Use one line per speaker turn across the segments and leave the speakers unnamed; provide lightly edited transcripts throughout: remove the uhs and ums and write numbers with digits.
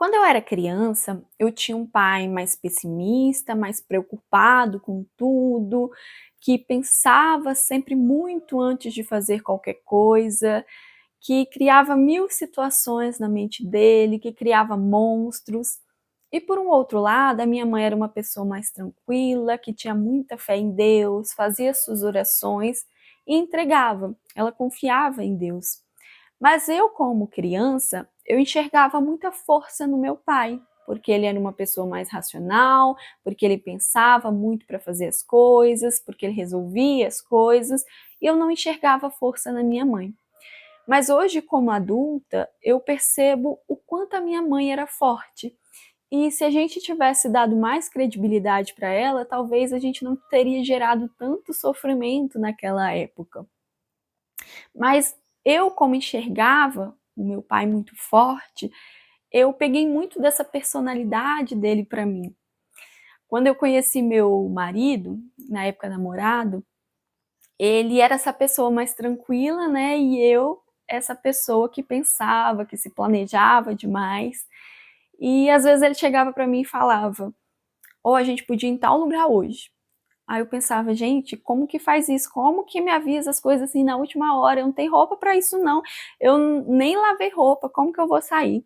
Quando eu era criança, eu tinha um pai mais pessimista, mais preocupado com tudo, que pensava sempre muito antes de fazer qualquer coisa, que criava mil situações na mente dele, que criava monstros. E por um outro lado, a minha mãe era uma pessoa mais tranquila, que tinha muita fé em Deus, fazia suas orações e entregava. Ela confiava em Deus. Mas eu, como criança, eu enxergava muita força no meu pai, porque ele era uma pessoa mais racional, porque ele pensava muito para fazer as coisas, porque ele resolvia as coisas, e eu não enxergava força na minha mãe. Mas hoje, como adulta, eu percebo o quanto a minha mãe era forte. E se a gente tivesse dado mais credibilidade para ela, talvez a gente não teria gerado tanto sofrimento naquela época. Mas eu, como enxergava o meu pai muito forte, eu peguei muito dessa personalidade dele para mim. Quando eu conheci meu marido, na época namorado, ele era essa pessoa mais tranquila, né? E eu, essa pessoa que pensava, que se planejava demais. E às vezes ele chegava para mim e falava: "Ou a gente podia ir em tal lugar hoje". Aí eu pensava, gente, como que faz isso? Como que me avisa as coisas assim na última hora? Eu não tenho roupa para isso não. Eu nem lavei roupa, como que eu vou sair?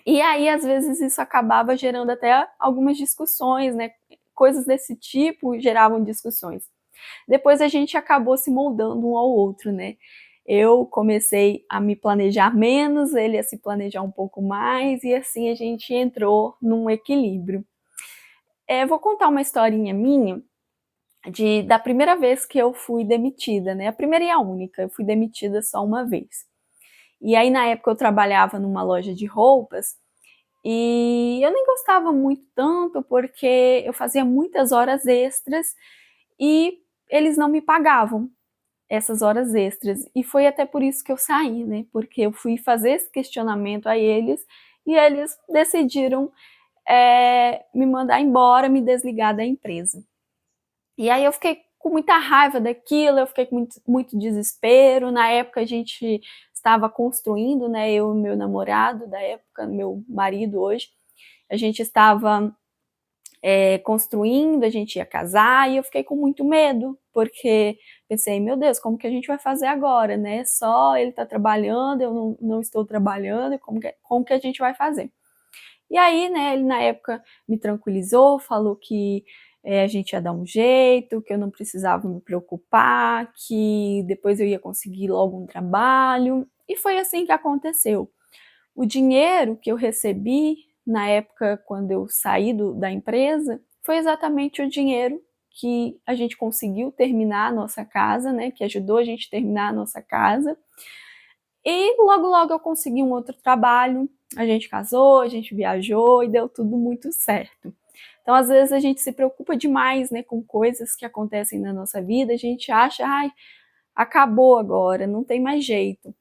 E aí, às vezes, isso acabava gerando até algumas discussões, né? Coisas desse tipo geravam discussões. Depois a gente acabou se moldando um ao outro, né? Eu comecei a me planejar menos, ele a se planejar um pouco mais, e assim a gente entrou num equilíbrio. Vou contar uma historinha minha da primeira vez que eu fui demitida, né? A primeira e a única, eu fui demitida só uma vez. E aí, na época, eu trabalhava numa loja de roupas e eu nem gostava muito tanto porque eu fazia muitas horas extras e eles não me pagavam essas horas extras. E foi até por isso que eu saí, né? Porque eu fui fazer esse questionamento a eles e eles decidiram me mandar embora, me desligar da empresa. E aí eu fiquei com muita raiva daquilo, eu fiquei com muito desespero. Na época a gente estava construindo, né, eu e meu namorado da época, meu marido hoje, a gente estava construindo, a gente ia casar, e eu fiquei com muito medo, porque pensei, meu Deus, como que a gente vai fazer agora, né? Só ele está trabalhando, eu não estou trabalhando, como que a gente vai fazer? E aí, né, ele na época me tranquilizou, falou que a gente ia dar um jeito, que eu não precisava me preocupar, que depois eu ia conseguir logo um trabalho. E foi assim que aconteceu. O dinheiro que eu recebi na época, quando eu saí da empresa, foi exatamente o dinheiro que a gente conseguiu terminar a nossa casa, né, que ajudou a gente a terminar a nossa casa. E logo, logo eu consegui um outro trabalho, a gente casou, a gente viajou e deu tudo muito certo. Então, às vezes, a gente se preocupa demais, né, com coisas que acontecem na nossa vida, a gente acha, ai, acabou agora, não tem mais jeito.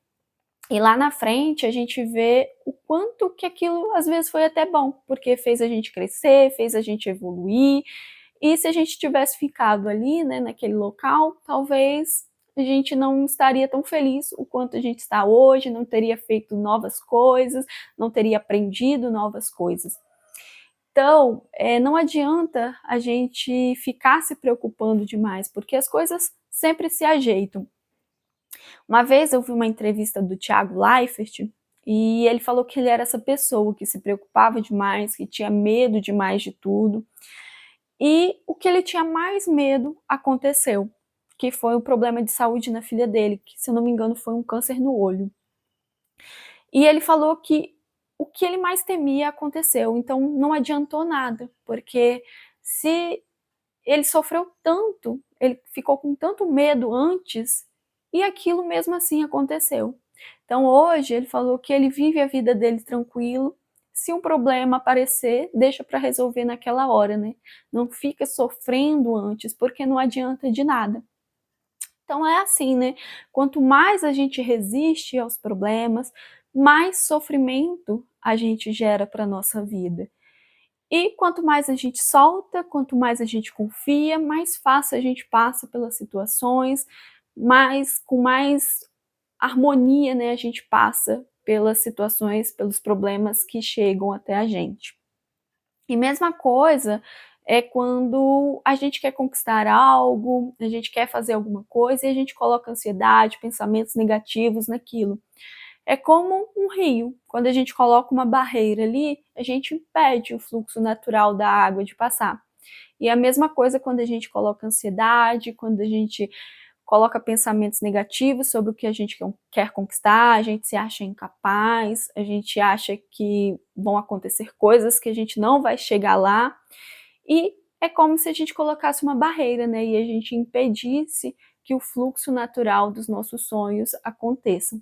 E lá na frente a gente vê o quanto que aquilo às vezes foi até bom, porque fez a gente crescer, fez a gente evoluir, e se a gente tivesse ficado ali, né, naquele local, talvez a gente não estaria tão feliz o quanto a gente está hoje, não teria feito novas coisas, não teria aprendido novas coisas. Então, não adianta a gente ficar se preocupando demais, porque as coisas sempre se ajeitam. Uma vez eu vi uma entrevista do Thiago Leifert e ele falou que ele era essa pessoa que se preocupava demais, que tinha medo demais de tudo. E o que ele tinha mais medo aconteceu, que foi o problema de saúde na filha dele, que se eu não me engano foi um câncer no olho. E ele falou que o que ele mais temia aconteceu, então não adiantou nada, porque se ele sofreu tanto, ele ficou com tanto medo antes, e aquilo mesmo assim aconteceu. Então hoje ele falou que ele vive a vida dele tranquilo, se um problema aparecer, deixa para resolver naquela hora, né? Não fica sofrendo antes, porque não adianta de nada. Então é assim, né? Quanto mais a gente resiste aos problemas, mais sofrimento a gente gera para nossa vida. E quanto mais a gente solta, quanto mais a gente confia, mais fácil a gente passa pelas situações, com mais harmonia, né, a gente passa pelas situações, pelos problemas que chegam até a gente. E mesma coisa é quando a gente quer conquistar algo, a gente quer fazer alguma coisa e a gente coloca ansiedade, pensamentos negativos naquilo. É como um rio, quando a gente coloca uma barreira ali, a gente impede o fluxo natural da água de passar. E a mesma coisa quando a gente coloca ansiedade, quando a gente coloca pensamentos negativos sobre o que a gente quer conquistar, a gente se acha incapaz, a gente acha que vão acontecer coisas que a gente não vai chegar lá, e é como se a gente colocasse uma barreira, né, e a gente impedisse que o fluxo natural dos nossos sonhos aconteça.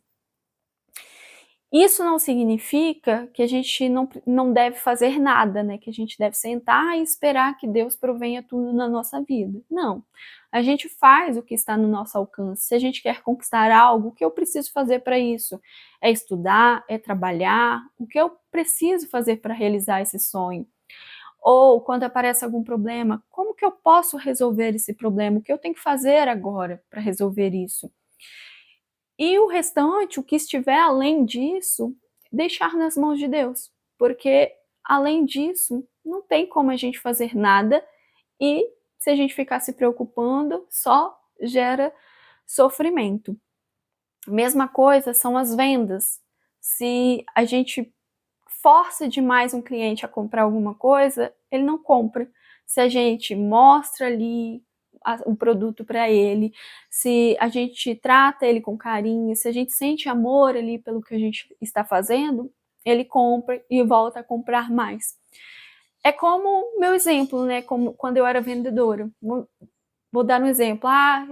Isso não significa que a gente não deve fazer nada, né? Que a gente deve sentar e esperar que Deus provenha tudo na nossa vida. Não. A gente faz o que está no nosso alcance. Se a gente quer conquistar algo, o que eu preciso fazer para isso? É estudar? É trabalhar? O que eu preciso fazer para realizar esse sonho? Ou quando aparece algum problema, como que eu posso resolver esse problema? O que eu tenho que fazer agora para resolver isso? E o restante, o que estiver além disso, deixar nas mãos de Deus. Porque, além disso, não tem como a gente fazer nada e se a gente ficar se preocupando, só gera sofrimento. Mesma coisa são as vendas. Se a gente força demais um cliente a comprar alguma coisa, ele não compra. Se a gente mostra ali o produto para ele, se a gente trata ele com carinho, se a gente sente amor ali pelo que a gente está fazendo, ele compra e volta a comprar mais. É como meu exemplo, né? Como quando eu era vendedora. Vou dar um exemplo.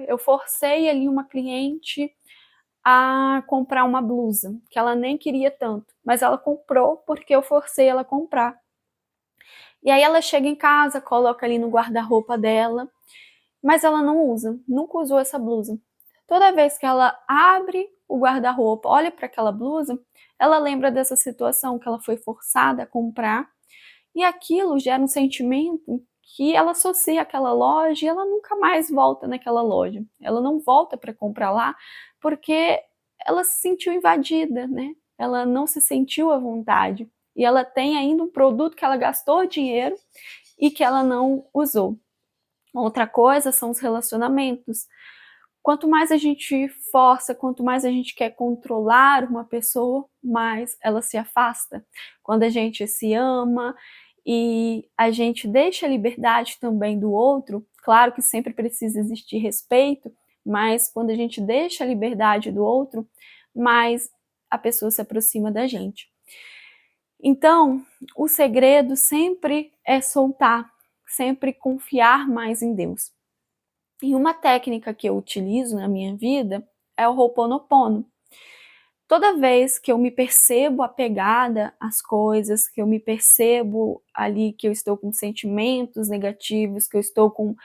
Eu forcei ali uma cliente a comprar uma blusa, que ela nem queria tanto, mas ela comprou porque eu forcei ela a comprar. E aí ela chega em casa, coloca ali no guarda-roupa dela, mas ela não usa, nunca usou essa blusa. Toda vez que ela abre o guarda-roupa, olha para aquela blusa, ela lembra dessa situação que ela foi forçada a comprar, e aquilo gera um sentimento que ela associa àquela loja e ela nunca mais volta naquela loja. Ela não volta para comprar lá porque ela se sentiu invadida, né? Ela não se sentiu à vontade. E ela tem ainda um produto que ela gastou dinheiro e que ela não usou. Outra coisa são os relacionamentos. Quanto mais a gente força, quanto mais a gente quer controlar uma pessoa, mais ela se afasta. Quando a gente se ama e a gente deixa a liberdade também do outro, claro que sempre precisa existir respeito, mas quando a gente deixa a liberdade do outro, mais a pessoa se aproxima da gente. Então, o segredo sempre é soltar, sempre confiar mais em Deus. E uma técnica que eu utilizo na minha vida é o Ho'oponopono. Toda vez que eu me percebo apegada às coisas, que eu me percebo ali que eu estou com sentimentos negativos, que eu estou com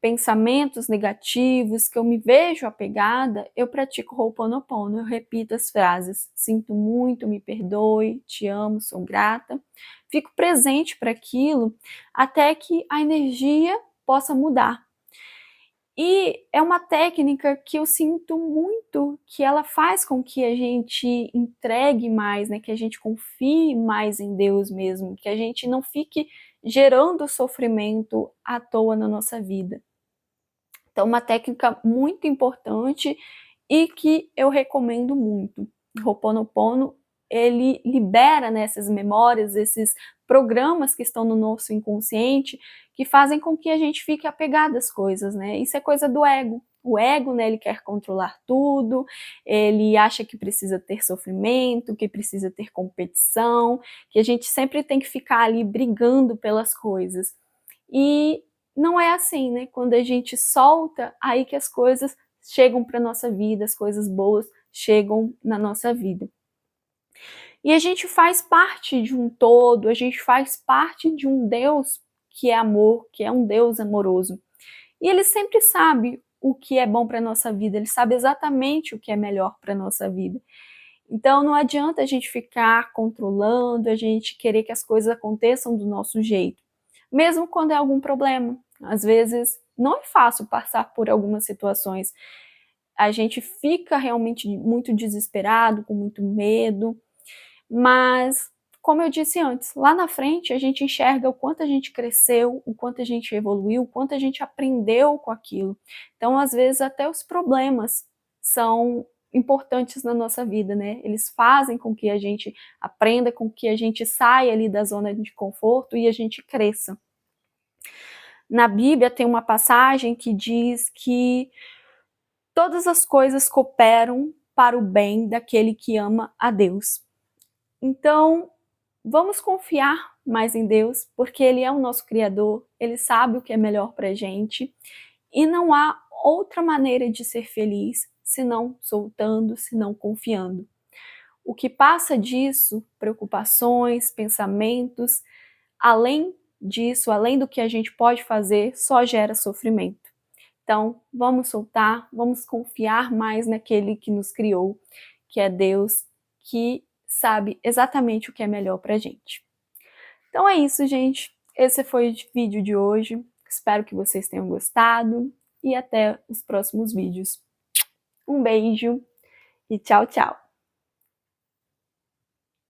pensamentos negativos, que eu me vejo apegada, eu pratico Ho'oponopono, eu repito as frases: sinto muito, me perdoe, te amo, sou grata. Fico presente para aquilo até que a energia possa mudar. E é uma técnica que eu sinto muito que ela faz com que a gente entregue mais, né, que a gente confie mais em Deus mesmo, que a gente não fique gerando sofrimento à toa na nossa vida. Então, uma técnica muito importante e que eu recomendo muito. O Ho'oponopono, ele libera, né, essas memórias, esses programas que estão no nosso inconsciente, que fazem com que a gente fique apegado às coisas, né? Isso é coisa do ego. O ego, né, ele quer controlar tudo, ele acha que precisa ter sofrimento, que precisa ter competição, que a gente sempre tem que ficar ali brigando pelas coisas. E não é assim, né? Quando a gente solta, aí que as coisas chegam para nossa vida, as coisas boas chegam na nossa vida. E a gente faz parte de um todo, a gente faz parte de um Deus que é amor, que é um Deus amoroso. E ele sempre sabe o que é bom para nossa vida, ele sabe exatamente o que é melhor para nossa vida. Então não adianta a gente ficar controlando, a gente querer que as coisas aconteçam do nosso jeito, mesmo quando é algum problema. Às vezes não é fácil passar por algumas situações. A gente fica realmente muito desesperado, com muito medo, Mas, como eu disse antes, lá na frente a gente enxerga o quanto a gente cresceu, o quanto a gente evoluiu, o quanto a gente aprendeu com aquilo. Então, às vezes, até os problemas são importantes na nossa vida, né? Eles fazem com que a gente aprenda, com que a gente saia ali da zona de conforto e a gente cresça. Na Bíblia tem uma passagem que diz que todas as coisas cooperam para o bem daquele que ama a Deus. Então, vamos confiar mais em Deus, porque Ele é o nosso Criador, Ele sabe o que é melhor para a gente, e não há outra maneira de ser feliz senão soltando, senão confiando. O que passa disso, preocupações, pensamentos, além disso, além do que a gente pode fazer, só gera sofrimento. Então, vamos soltar, vamos confiar mais naquele que nos criou, que é Deus, que sabe exatamente o que é melhor pra gente. Então é isso, gente. Esse foi o vídeo de hoje. Espero que vocês tenham gostado e até os próximos vídeos. Um beijo e tchau, tchau!